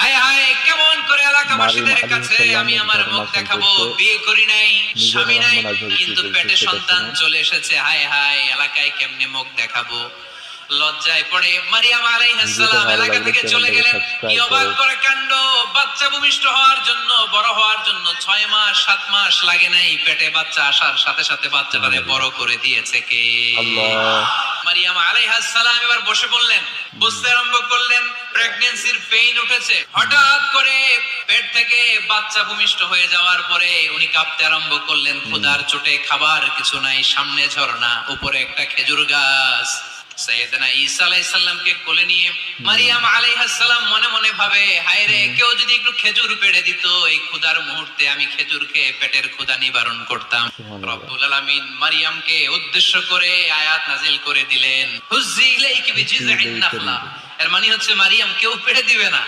হায় হায়, কেমন করে এলাকাবাসীদের মারিয়াম কাছে আলাইহিস আমি সালামের আমার মুখ ঘটনা দেখাবো? সম্পর্কে বিয়ে করি নাই, মিজানুর স্বামী নাই, রহমান আজহারী কি কিন্তু বলছে পেটে সেটা সন্তান শুনুন। চলে এসেছে। হায় হায়, এলাকায় কেমনে মুখ দেখাবো? লজ্জায় পড়ে মারিয়াম আলাইহিস ভিডিওটা সালাম ভালো এলাকা লাগলে থেকে চলে চ্যানেলটাকে গেলেন। কি সাবস্ক্রাইব অবাক করো। করে কাণ্ড! বাচ্চা ভূমিষ্ঠ হওয়ার জন্য, বড় হওয়ার জন্য 6 মাস 7 মাস লাগে নাই, পেটে বাচ্চা আসার সাথে সাথে বাচ্চাটারে বড় করে দিয়েছে কে? আল্লাহ। মারিয়াম আলাইহিস সালাম এবার বসে পড়লেন, বুঝতে আরম্ভ করলেন প্রেগন্যান্সির পেইন উঠেছে। হঠাৎ করে পেট থেকে বাচ্চা ভূমিষ্ঠ হয়ে যাওয়ার পরে উনি কাঁপতে আরম্ভ করলেন। ক্ষুধার চোটে খাবার কিছু নাই, সামনে ঝর্ণা, উপরে একটা খেজুর গাছ। সাইয়েদনা ঈসা আলাইহিস সালামকে কোলে নিয়ে মারিয়াম আলাইহিস সালাম মনে মনে ভাবে, হায় রে, কেউ যদি একটু খেজুর পেড়ে দিত, এই ক্ষুধার মুহূর্তে আমি খেজুর খেয়ে পেটের ক্ষুধা নিবারণ করতাম। সুবহানাল্লাহ। রব্বুল আলামিন মারিয়ামকে উদ্দেশ্য করে আয়াত নাজিল করে দিলেন, হুজ্জি ইলাইকি বিজিযইন নাখলা। এর মানে হচ্ছে মারিয়াম কেউ পেড়ে দিবে না।